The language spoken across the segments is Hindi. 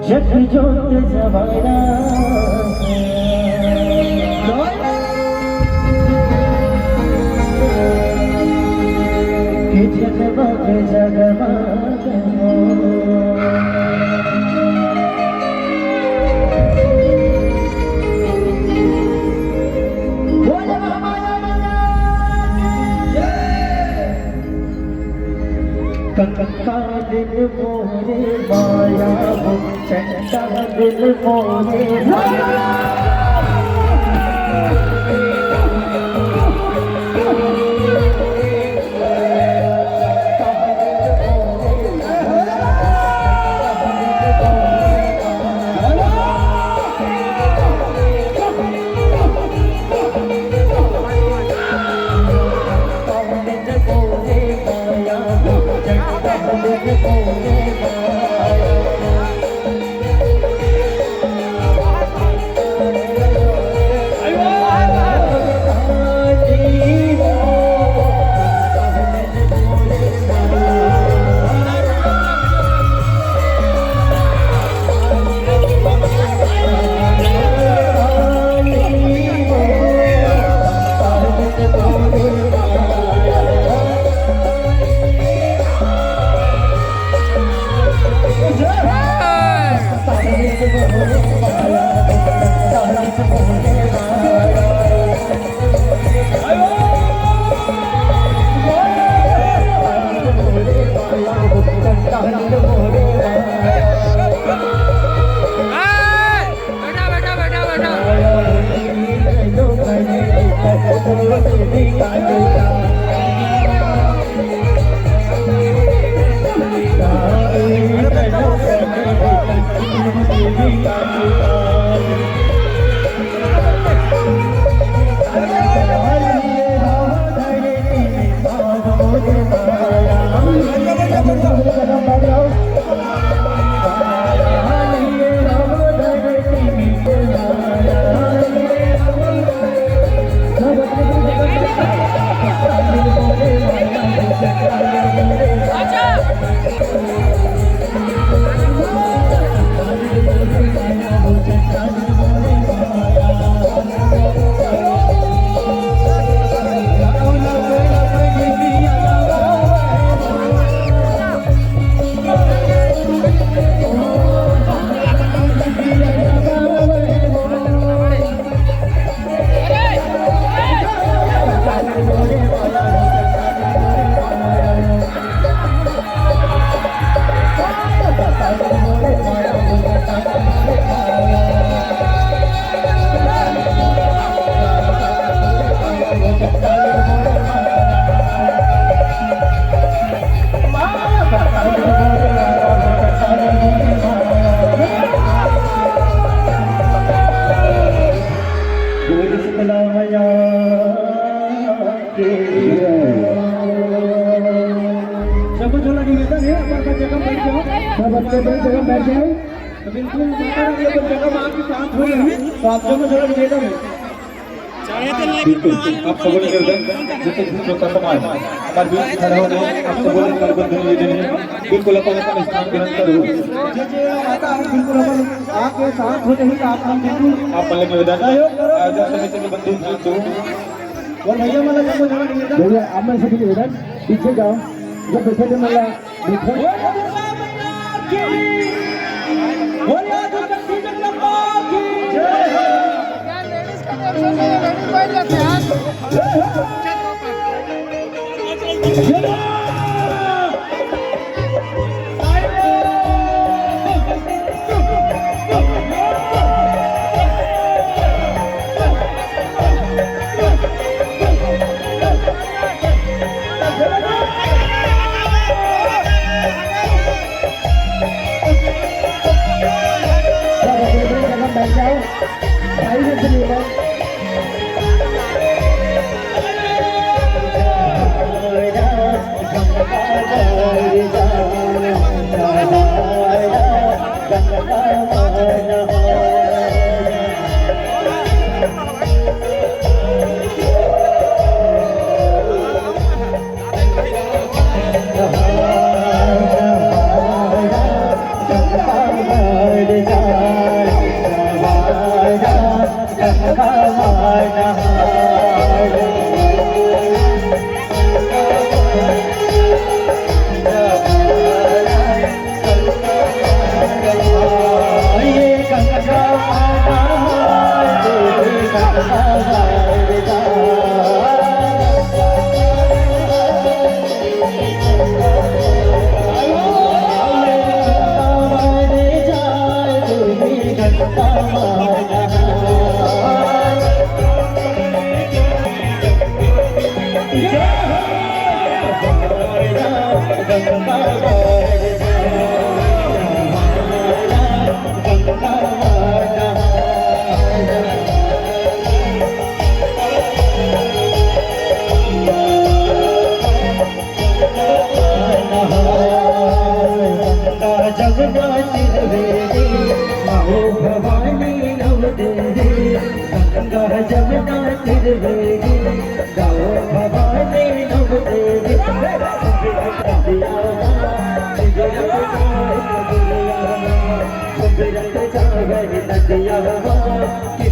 जग जोत जवाना कि जगमग जगमग कंका दिल मोरे माया हो चंदा दिल मोरे माया सबको जो लगी निवेदन है अपना जगह बैठ जाओ सब अपने जगह बैठ जाओ तो बिल्कुल जगह आपके साथ हो रही तो आप दोनों जगह निवेदन है आप सबको निवेदन जैसे जो खत्म आए हमारे बीच खड़े होने आप सबको निवेदन है बिल्कुल अपन अपन स्थान ग्रहण करो जैसे आता है बिल्कुल अपन आपके साथ होते ही आप बिल्कुल आप पहले निवेदन आयोजन समिति के बंधु तो और भैया मला सबको जगह निवेदन भैया आप में सभी निवेदन पीछे जाओ जब बैठे थे मला बैठो बोलिए तो शक्ति जगदम्बा की जय हो यार लेडीज का दर्शन नहीं लेडीज बैठ जाते हैं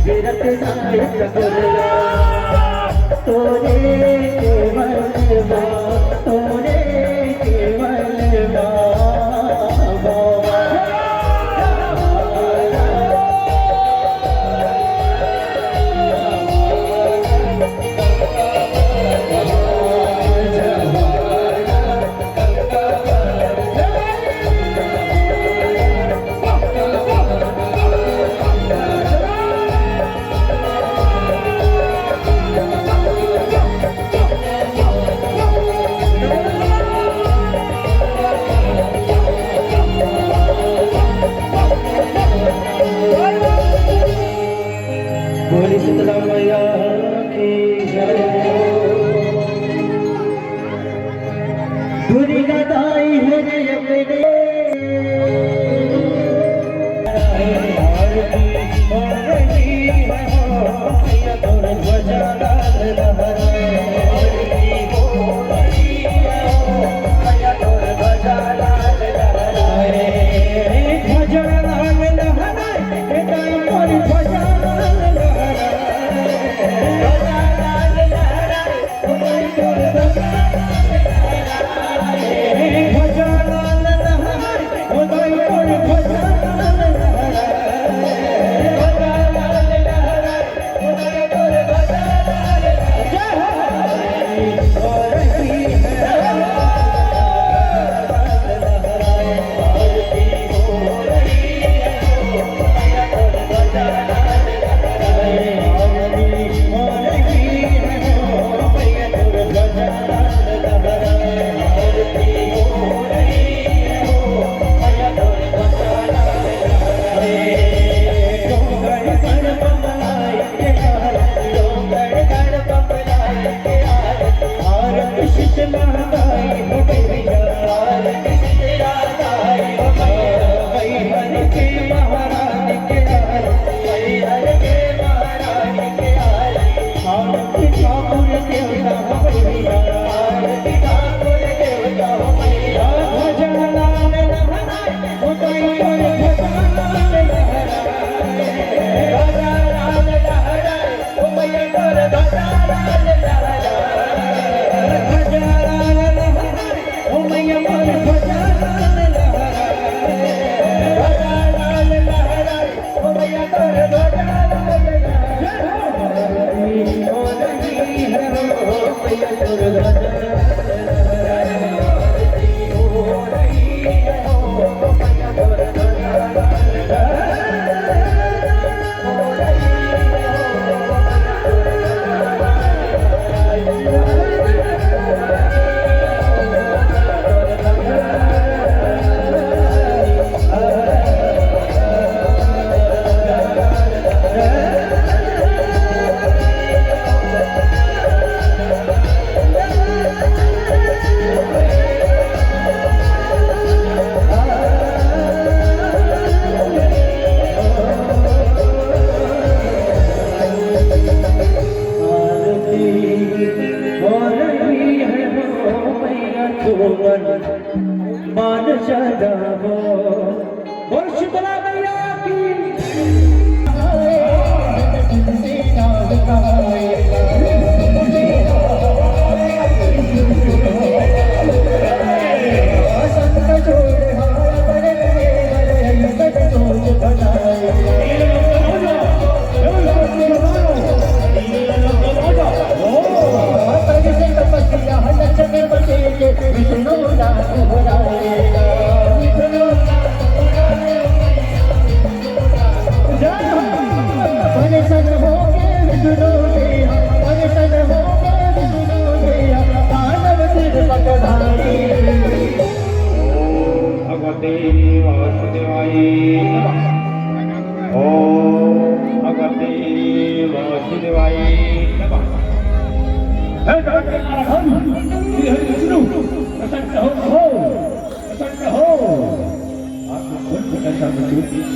विरत नाय सगुरला तोरे केवल तोरे केवल मान सदाबो बोल शीतला मैया की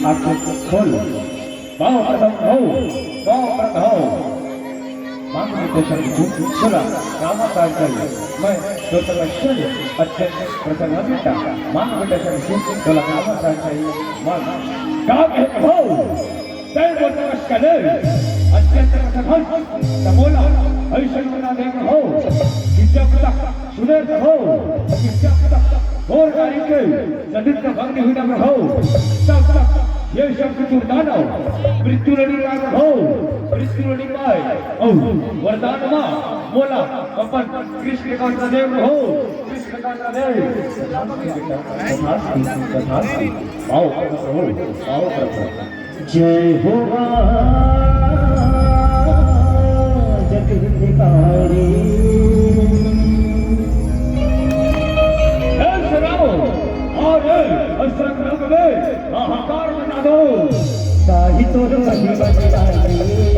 आंखों खोल बाहों प्रथम हो बाहों प्रथम हो मांग निर्देशन सुना रामाकार करिए मैं डॉक्टर अश्विन अत्यंत प्रसन्नता मांग निर्देशन तोला रामाकार चाहिए मांग का कहते हो जय बोल नमस्कार अत्यंत कथन बोला ऐश्वर्या देव हो विद्यापता सुरेश हो विद्यापता और नारी के सदित भंग हुई नम्र हो सब तक ये शब्द तू दानव मृत्यु लड़ी राग हो मृत्यु लड़ी पाए ओ वरदान मां बोला अपन कृष्ण का देव हो कृष्ण का देव आओ आओ जय हो जगदीकारी हाहाकार मचा दो साही तो नहीं बजाएगी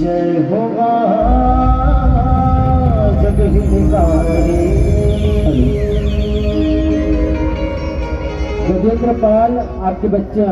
जय होगा जोगेंद्र पाल आपके बच्चे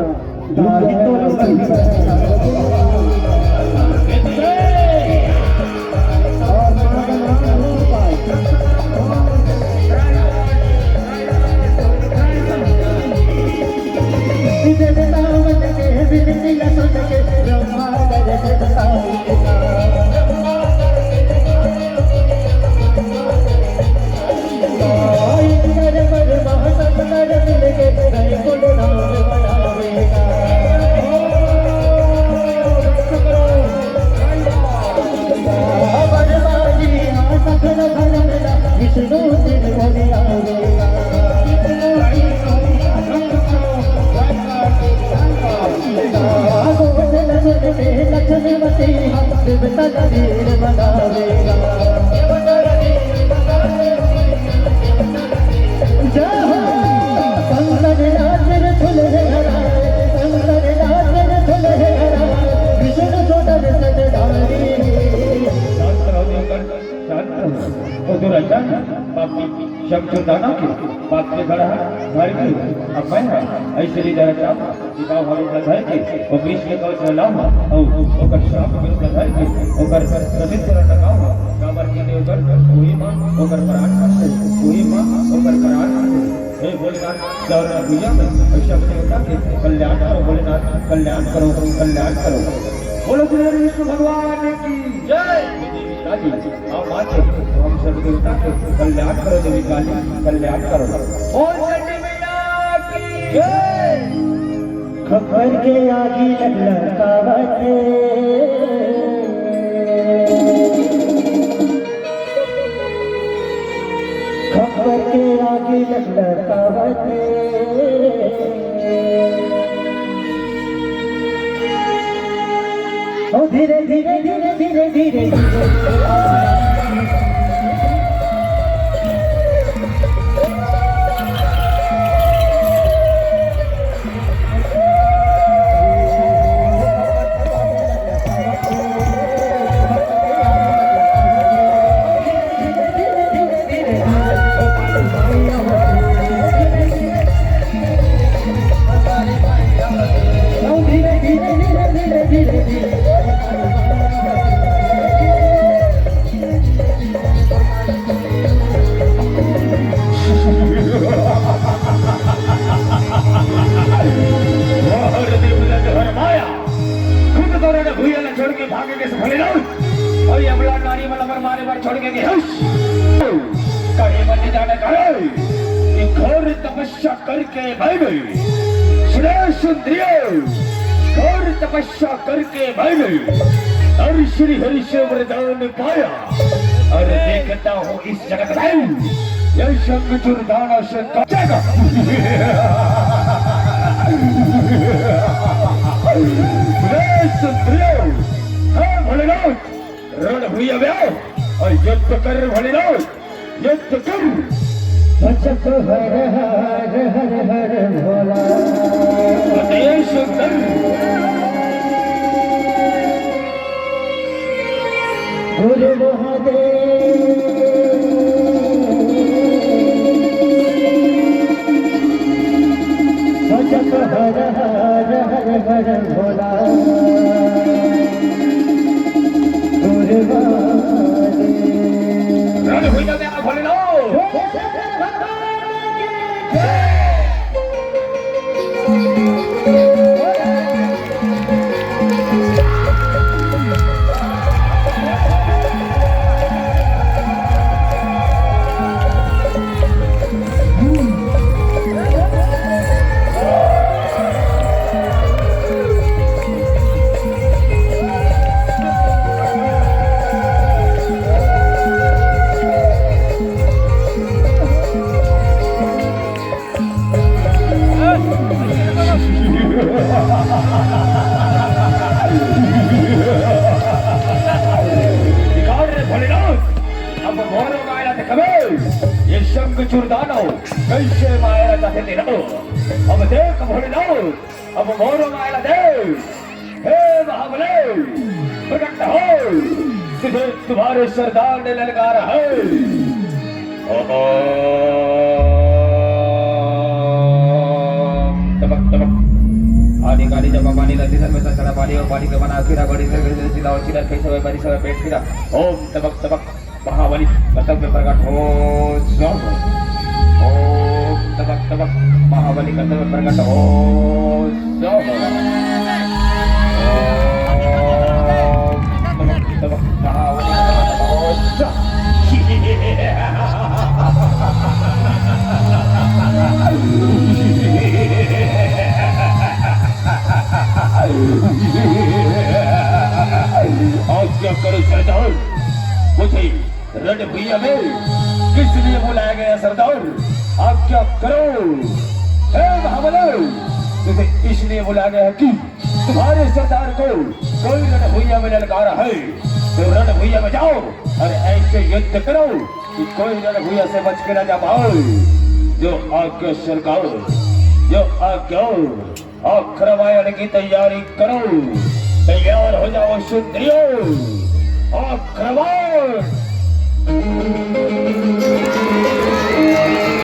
शब्दाना के बात से खड़ा है भारी भी अब मैं है ऐसे ले जाना चाहता विवाह वालों का घर के और बीच में कौन सा लाऊं और ओकर श्राप में का घर के ओकर प्रसिद्ध कर लगाऊं काबर के ने ओकर कोई मां ओकर प्राण करते कोई मां ओकर प्राण करते हे भोलेनाथ गौरा पूजा में शब्द देवता के कल्याण करो भोलेनाथ कल्याण करो बोलो श्री विष्णु भगवान की जय आप बात हम सब देवता के कल्याण करो देवी काली कल्याण करो और चंडी मैया की जय खबर के आगे लड़कावते खबर के आगे लड़कावते ओ धीरे धीरे धीरे धीरे धीरे भागे के भले ना और ये बड़ा नारी वाला मर मारे बार छोड़ के गए कहीं बनने जाने करे ये घोर तपस्या करके भाई गई सुने सुंदरियों घोर तपस्या करके भाई गई और श्री हरिश्वर वरदान पाया और देखता हूँ इस जगत में यह शंख चूरदाना से काटेगा सुंदरियों हाँ भोलेनाथ रण हुई अव्याह और युद्ध कर भोलेनाथ युद्ध कर भजत हर हर हर हर भोला अतय सुंदर गुरु महादेव भजत हर हर हर हर भोला गुरु महादेव रण हुई अव्याह भोलेनाथ चूरदानो कैसे माया जाते तेरा अब देख भोलेनाथ अब मोरो माया देव हे महाबली प्रकट हो तुझे तुम्हारे सरदार ने ललकारा है तबक तबक आदि काली जब पानी लती सर में सरा पानी और पानी के बना फिरा बड़ी से चिल्ला और चिल्ला कैसे बड़ी सब पेट फिरा ओम तबक तबक महाबली कर्तव्य प्रकट हो सब ओम तबक तबक महाबली कर्तव्य प्रकट हो सब ओम तबक तबक महाबली कर्तव्य हो सब आज्ञा करो सरदार मुझे रण भैया में किस लिए बुलाया गया सरदार आज्ञा करो हे महाबली तुझे इसलिए बुलाया गया है कि तुम्हारे सरदार को कोई रण भैया में ललकारा है तो रण भैया में जाओ और ऐसे युद्ध करो कि कोई रण भैया से बच के न जा पाओ जो आज्ञा सरकार जो आज्ञा आक्रमण की तैयारी करो तैयार हो जाओ सुंदरियों आक्रमण